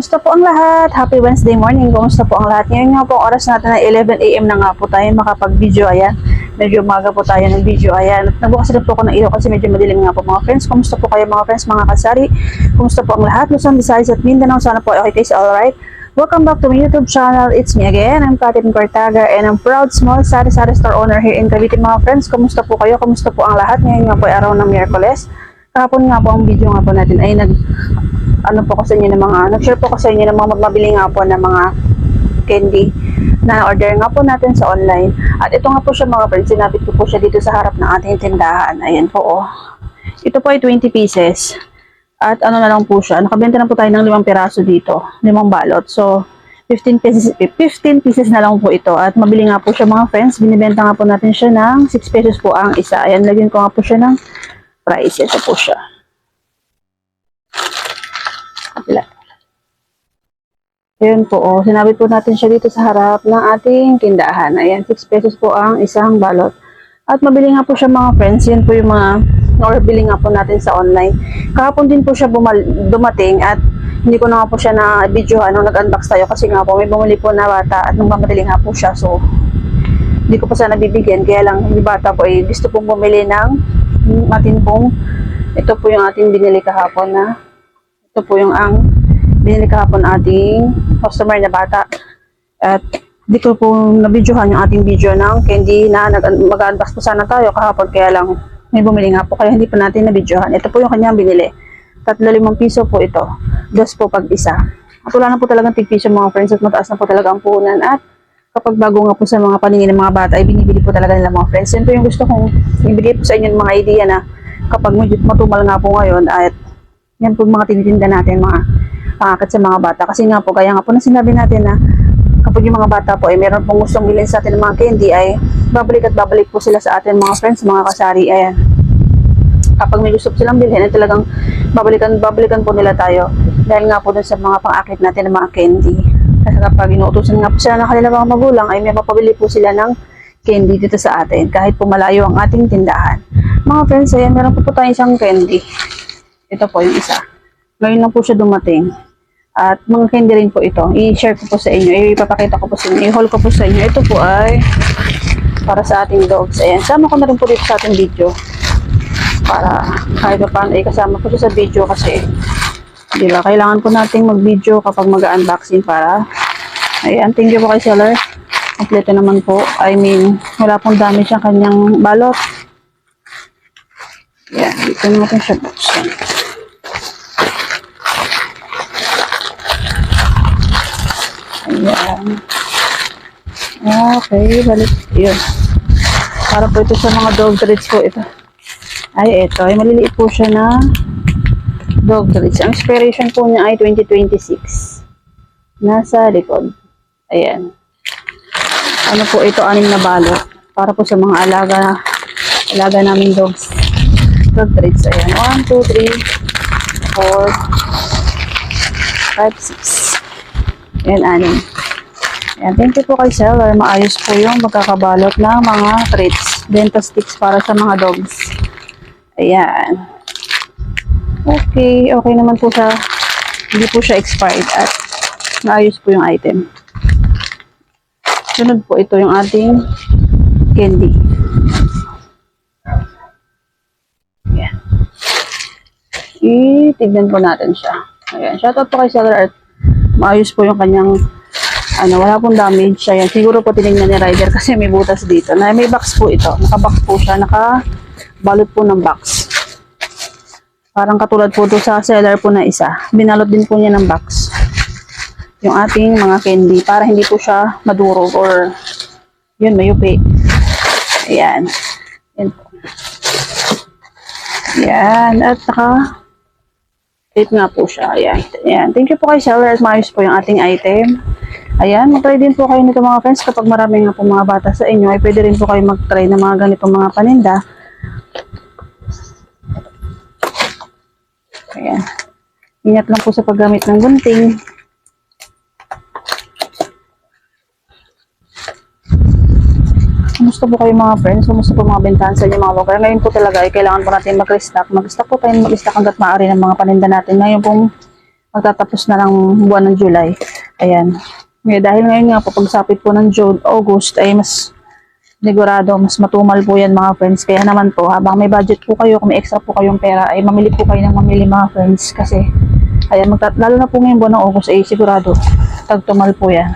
Kumusta po ang lahat? Happy Wednesday morning. Kumusta po ang lahat? Ngayon nga po, oras natin na 11 AM na nga po tayo makapag-video. Ayan. Medyo umaga po tayo ng video. Ayan. At nagbukas na po ako ng ilaw kasi medyo madilim nga po mga friends. Kumusta po kayo mga friends, mga kasari? Kumusta po ang lahat? Luzon, Visayas at Mindanao. Sana po okay kayo, alright? Welcome back to my YouTube channel. It's me again. I'm Katin Cortaga and I'm proud small sari-sari store owner here in Cavite mga friends. Kumusta po kayo? Kumusta po ang lahat? Ngayon nga po ay araw ng Miyerkules. Kahapon nga po ang video nga po natin ay nag-share po ko sa inyo ng mga mabili nga po ng mga candy na order nga po natin sa online. At ito nga po siya mga friends, sinabit ko po siya dito sa harap ng ating tindahan. Ayan po oh. Ito po ay 20 pieces. At ano na lang po siya, nakabenta na po tayo ng 5 piraso dito, 5 balot. So 15 pieces na lang po ito. At mabili nga po siya mga friends, binibenta nga po natin siya ng 6 pesos po ang isa. Ayan, lagyan ko nga po siya ng price. Ito po siya. Ayan po, oh. Sinabit po natin siya dito sa harap ng ating tindahan. Ayan, 6 pesos po ang isang balot. At mabili nga po siya mga friends. Yan po yung mga bili nga po natin sa online. Kahapon din po siya dumating at hindi ko na nga po siya na-videohan nung nag-unbox tayo kasi nga po may bumili po na bata at nung mamadali nga po siya. So, hindi ko pa sana nabibigyan. Kaya lang, yung bata po ay gusto pong bumili ng atin pong, ito po yung ating binili kahapon na ito po yung ang binili kahapon ating customer na bata. At di ko po na-videohan yung ating video ng candy na mag-unbox po sana tayo kahapon. Kaya lang may bumili nga po kaya hindi pa natin na-videohan. Ito po yung kanyang binili. 35 piso po ito. 2 po pag isa. At wala na po talagang tig-piso mga friends at mataas na po talaga ang puhunan. At kapag bago nga po sa mga paningin ng mga bata ay binibili po talaga nila mga friends. Yan po yung gusto kong ibigay po sa inyo ng mga idea na kapag medyo matumal nga po ngayon at yan po mga tinitinda natin mga pangakit sa mga bata. Kasi nga po, kaya nga po na sinabi natin na kapag yung mga bata po ay meron pong gustong bilhin sa atin ng mga candy ay babalik at babalik po sila sa atin mga friends, mga kasari. Ayan. Kapag may gusto silang bilhin ay talagang babalikan po nila tayo dahil nga po dun sa mga pangakit natin ng mga candy. Kasi kapag inuutusan nga po sila ng kanilang mga magulang ay may mapabili po sila ng candy dito sa atin kahit po malayo ang ating tindahan. Mga friends, ayan, meron po tayong isang candy. Ito po yung isa. Ngayon lang po siya dumating. At mga candy rin po ito. I-share ko po sa inyo. Ipapakita ko po sa inyo. I-haul ko po sa inyo. Ito po ay para sa ating dogs. Ayan. Sama ko na rin po dito sa ating video. Para kahit pa paano ay kasama po siya sa video kasi diba, kailangan po nating mag-video kapag mag-unboxing para ayan. Thank you po kay seller. Kompleto naman po. I mean, wala pong damage ang kanyang balot. Ayan. Dito natin siya buksan. Ayan. Okay, balik. Yun. Para po ito sa mga dog treats po ito. Ay, ito. Ay, maliliit po siya na dog treats. Ang expiration po niya ay 2026. Nasa likod. Ayan. Ano po ito? 6 na balot. Para po sa mga alaga namin dogs. Dog treats. Ayan. 1, 2, 3, 4, 5, 6. Ayan, 6. Ayan, thank you po kay seller. Maayos po yung magkakabalot ng mga treats. Benta sticks para sa mga dogs. Ayan. Okay, okay naman po siya. Hindi po siya expired at maayos po yung item. Sunod po ito yung ating candy. Ayan. Tignan po natin siya. Ayan, shoutout po kay seller at maayos po yung kanyang wala pong damage. Ayan, siguro po tinignan ni Rider kasi may butas dito. May box po ito. Naka-box po siya. Naka-balot po ng box. Parang katulad po ito sa seller po na isa. Binalot din po niya ng box. Yung ating mga candy para hindi po siya madurog or yun, mayupi. Ayan. Ayan po. Ayan. At naka-tape nga po siya. Ayan. Ayan. Thank you po kay seller at maayos po yung ating item. Ayan, mag-try din po kayo nito mga friends. Kapag marami nga po mga bata sa inyo, ay pwede rin po kayo mag-try ng mga ganitong mga paninda. Ayan. Ingat lang po sa paggamit ng gunting. Kumusta po kayo mga friends? Kumusta po mga bentahan sa inyo mga lugar? Ngayon po talaga ay kailangan po natin mag-restock. Mag-stock po tayo, mag-stock hanggat maaari ng mga paninda natin. Ngayon pong magtatapos na ng buwan ng July. Ayan. Ngayon, dahil ngayon nga po, pagsapit po ng June, August, ay mas sigurado, mas matumal po yan mga friends. Kaya naman po, habang may budget po kayo, kung may extra po kayong pera, ay mamili po kayo ng mamili mga friends. Kasi, ayan, lalo na po ngayon buwan ng August, ay sigurado, tagtumal po yan.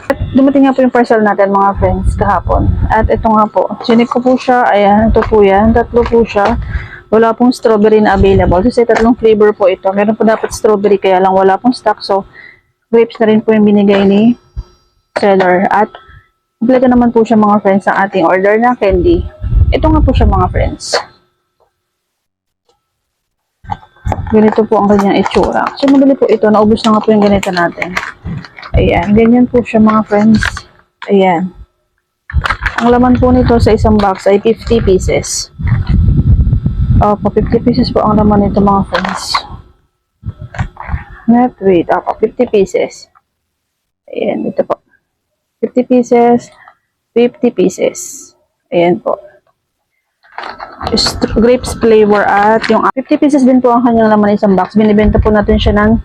At dumating nga po yung parcel natin mga friends kahapon. At ito nga po, sinik ko po siya, ayan, ito po yan, tatlo po siya. Wala pong strawberry na available. Kasi tatlong flavor po ito. Meron po dapat strawberry, kaya lang wala pong stock. So, grapes na rin po yung binigay ni seller. At, kompleto naman po siya mga friends ang ating order na candy. Ito nga po siya mga friends. Ganito po ang kanyang itsura. So, madali po ito. Naubos na nga po yung ganito natin. Ayan. Ganyan po siya mga friends. Ayan. Ang laman po nito sa isang box ay 50 pieces. Opo, 50 pieces po ang laman nito mga friends. Net weight. Opo, 50 pieces. Ayan, ito po. 50 pieces. 50 pieces. Ayan po. Grapes flavor at yung 50 pieces din po ang kanyang laman isang box. Binibenta po natin siya ng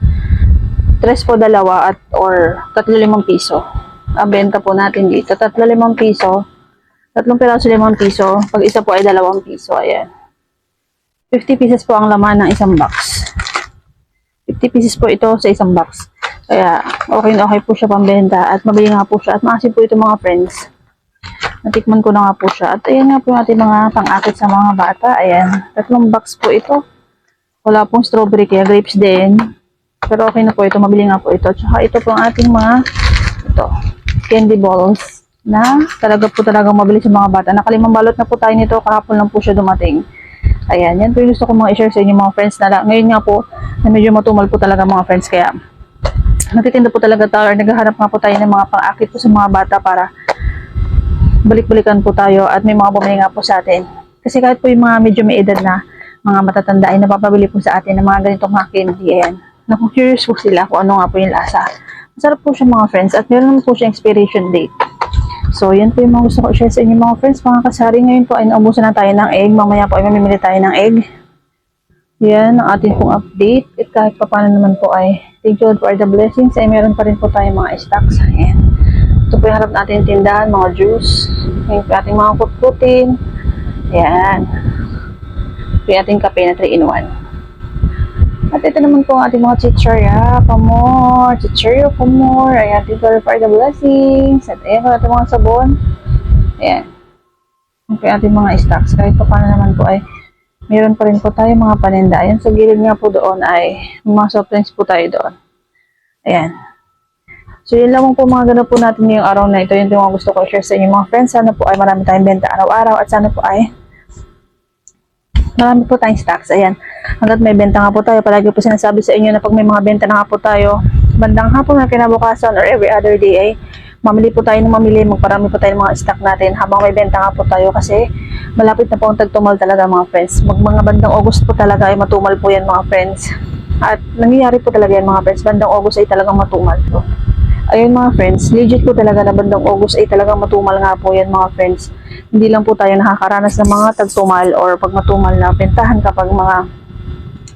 3 po dalawa at or 3-5 piso. Ang benta po natin dito. 3-5 piso. 3 piraso 5 piso. Pag isa po ay 2 piso. Ayan. 50 pieces po ang laman ng isang box. 50 pieces po ito sa isang box. Kaya, okay na okay po siya pambenta. At mabili nga po siya. At maasin po ito mga friends. Natikman ko na nga po siya. At ayan nga po yung ating mga pang-akit sa mga bata. Ayan. 3 box po ito. Wala pong strawberry kaya grapes din. Pero okay na po ito. Mabili nga po ito. Tsaka ito po ang ating mga candy balls na talagang mabili sa mga bata. Nakalimang balot na po tayo nito. Kahapon lang po siya dumating. Ayan, yan po yung gusto ko mga i-share sa inyo mga friends na ngayon nga po, na medyo matumal po talaga mga friends. Kaya, nagtitinda po talaga tayo or naghahanap nga po tayo ng mga pang-akit po sa mga bata para balik-balikan po tayo at may mga bumili nga po sa atin. Kasi kahit po yung mga medyo may edad na mga matatanda ay napapabili po sa atin ng mga ganitong mga candy. Ayan, naku, curious po sila kung ano nga po yung lasa. Masarap po siya mga friends at meron naman po siya expiration date. So, yan po yung mga gusto ko i-share sa inyo mga friends. Mga kasari, ngayon po ay naubusan na tayo ng egg. Mamaya po ay mamimili tayo ng egg. Yan, ang ating pong update. At kahit pa paano naman po ay thank you for the blessings. Ay meron pa rin po tayo mga stocks. Ayan. Ito po yung harap natin yung tindahan, mga juice. Yung ating mga kutkutin. Ayan. Ito yung ating kape na 3-in-1. At ito naman po ang ating mga chichirya, pamor, chichiryo, pamor. Ayan, thank you for the blessings. At ayan po ating mga sabon. Ayan. Okay, ating mga stocks. Kahit pa paano naman po ay mayroon pa rin po tayo mga paninda. Ayan, sa gilid nga po doon ay mga soft drinks po tayo doon. Ayan. So, yun lamang po mga ganun po natin ngayong araw na ito. Yun yung mga gusto ko share sa inyo mga friends. Sana po ay marami tayong benta araw-araw at sana po ay marami po tayong stocks. Ayan. Hanggat may benta nga po tayo, palagi po sinasabi sa inyo na pag may mga benta na nga po tayo, bandang hapon na kinabukasan or every other day ay mamili po tayo ng mamili, magparami po tayo ng mga stock natin habang may benta nga po tayo kasi malapit na po ang tagtumal talaga mga friends. Mga bandang August po talaga ay matumal po yan mga friends. At nangyayari po talaga yan mga friends. Bandang August ay talagang matumal po. Ayun mga friends, legit po talaga na bandang August ay talagang matumal nga po yan mga friends. Hindi lang po tayo nakakaranas ng mga tagtumal or pag matumal na bentahan kapag mga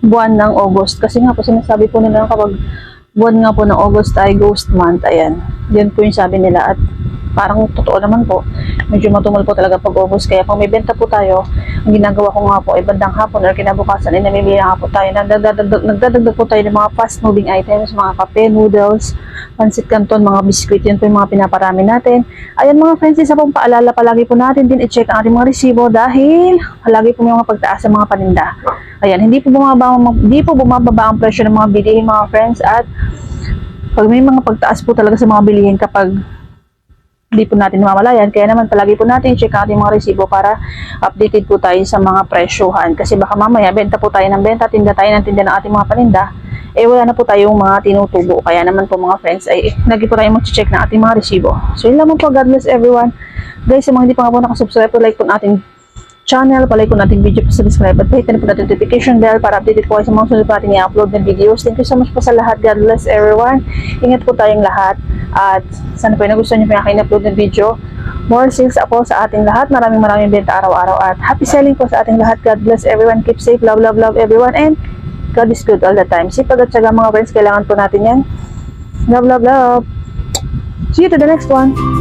buwan ng August. Kasi nga po sinasabi po nila kapag buwan nga po ng August ay ghost month. Ayan, yan po yung sabi nila at parang totoo naman po. Medyo matumal po talaga pag August. Kaya pag may benta po tayo, ang ginagawa ko nga po ay bandang hapon or kinabukasan ay namimili nga po tayo. Nagdadagdag po tayo ng mga fast moving items, mga kape, noodles, pansit canton, mga biskuit. Yan po yung mga pinaparami natin. Ayan mga friends, isa pong paalala, palagi po natin din i-check ang ating mga resibo dahil palagi po may mga pagtaas sa mga paninda. Ayan, hindi po bumababa ang presyo ng mga bilihin mga friends at pag may mga pagtaas po talaga sa mga bilihin kapag hindi po natin mamalayan, kaya naman palagi po natin check ang ating mga resibo para updated po tayo sa mga presyohan. Kasi baka mamaya benta po tayo ng benta, tinda tayo ng tinda ng ating mga paninda, eh wala na po tayong mga tinutubo. Kaya naman po mga friends, ay lagi po tayo mag-check ng ating mga resibo. So yun lamang po, God bless everyone. Guys, sa mga hindi pa nga po nakasubscribe, like po natin channel, palike ko natin video, subscribe at hit na po natin notification bell para updated po kayo sa mga sunod natin i-upload ng videos. Thank you so much po sa lahat. God bless everyone. Ingat po tayong lahat at sana po yung nagustuhan nyo po yung aking upload ng video. More sales po sa ating lahat. Maraming benta araw-araw at happy selling po sa ating lahat. God bless everyone. Keep safe. Love everyone and God is good all the time. Sipag at syaga mga friends, kailangan po natin yan. Love, love, love. See you to the next one.